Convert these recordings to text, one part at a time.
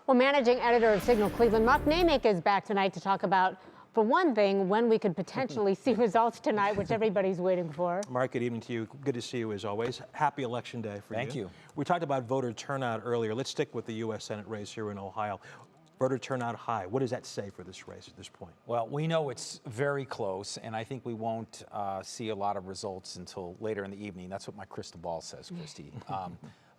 Well, managing editor of Signal Cleveland, Mark Naymik is back tonight to talk about, for one thing, when we could potentially see results tonight, which everybody's waiting for. Mark, good evening to you. Good to see you as always. Happy Election Day for you. Thank you. We talked about voter turnout earlier. Let's stick with the U.S. Senate race here in Ohio. Voter turnout high. What does that say for this race at this point? Well, we know it's very close, and I think we won't see a lot of results until later in the evening. That's what my crystal ball says, Christy.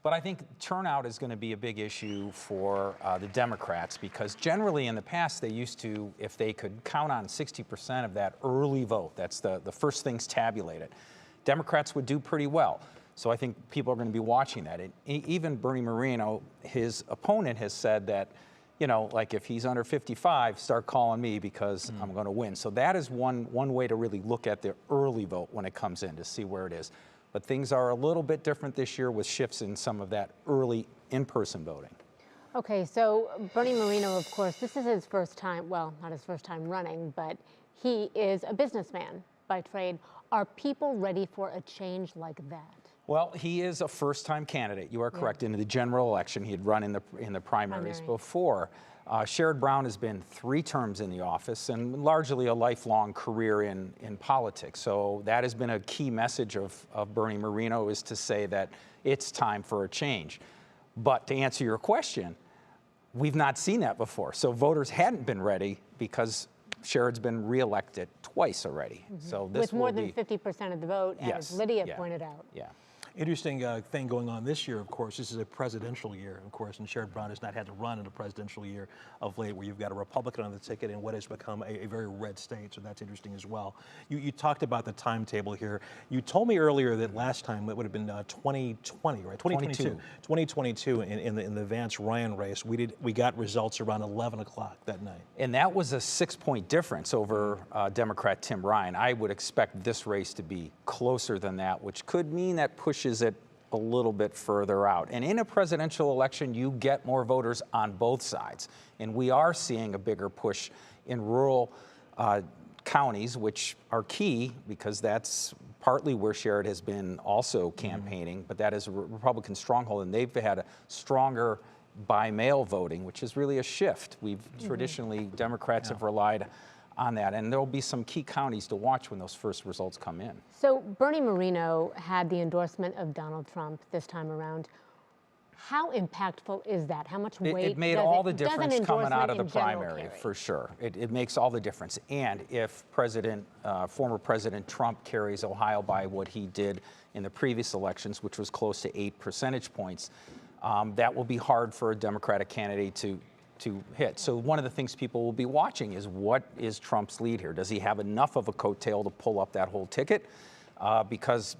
But I think turnout is going to be a big issue for the Democrats, because generally in the past they used to, if they could count on 60% of that early vote, that's the first things tabulated, Democrats would do pretty well. So I think people are going to be watching that. Even Bernie Moreno, his opponent, has said that, you know, like if he's under 55, start calling me because I'm going to win. So that is one way to really look at the early vote when it comes in to see where it is. But things are a little bit different this year with shifts in some of that early in-person voting. Okay, so Bernie Moreno, of course, this is his first time, well, not his first time running, but he is a businessman by trade. Are people ready for a change like that? Well, he is a first-time candidate. You are correct. In the general election, he had run in the primaries before. Sherrod Brown has been 3 terms in the office and largely a lifelong career in politics. So that has been a key message of Bernie Moreno, is to say that it's time for a change. But to answer your question, we've not seen that before. So voters hadn't been ready because Sherrod's been reelected twice already. So this with more than 50% of the vote, as Lydia pointed out. Yeah. Interesting thing going on this year, of course. This is a presidential year, of course, and Sherrod Brown has not had to run in a presidential year of late, where you've got a Republican on the ticket in what has become a very red state, so that's interesting as well. You talked about the timetable here. You told me earlier that last time it would have been 2020, right? 2022 in the Vance-Ryan race. We got results around 11 o'clock that night. And that was a 6-point difference over Democrat Tim Ryan. I would expect this race to be closer than that, which could mean that pushes it a little bit further out. And in a presidential election, you get more voters on both sides. And we are seeing a bigger push in rural counties, which are key because that's partly where Sherrod has been also campaigning, but that is a Republican stronghold, and they've had a stronger by-mail voting, which is really a shift. We've traditionally, Democrats have relied on that, and there'll be some key counties to watch when those first results come in. So Bernie Moreno had the endorsement of Donald Trump this time around. How impactful is that? How much weight it made all the difference coming out of the primary, for sure. It makes all the difference. And if former President Trump carries Ohio by what he did in the previous elections, which was close to 8 percentage points, that will be hard for a Democratic candidate to hit. So one of the things people will be watching is, what is Trump's lead here? Does he have enough of a coattail to pull up that whole ticket? Because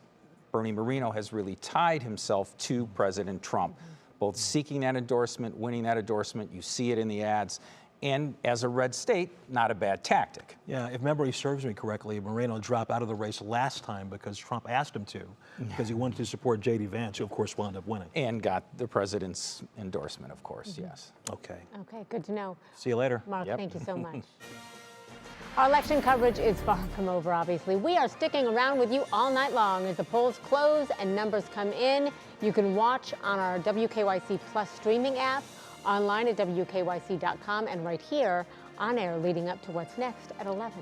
Bernie Moreno has really tied himself to President Trump, both seeking that endorsement, winning that endorsement. You see it in the ads. And as a red state, not a bad tactic. Yeah, if memory serves me correctly, Moreno dropped out of the race last time because Trump asked him to, because he wanted to support J.D. Vance, who of course wound up winning. And got the president's endorsement, of course, yes. Okay. Okay, good to know. See you later. Mark, thank you so much. Our election coverage is far from over, obviously. We are sticking around with you all night long as the polls close and numbers come in. You can watch on our WKYC Plus streaming app, online at WKYC.com, and right here on air leading up to what's next at 11.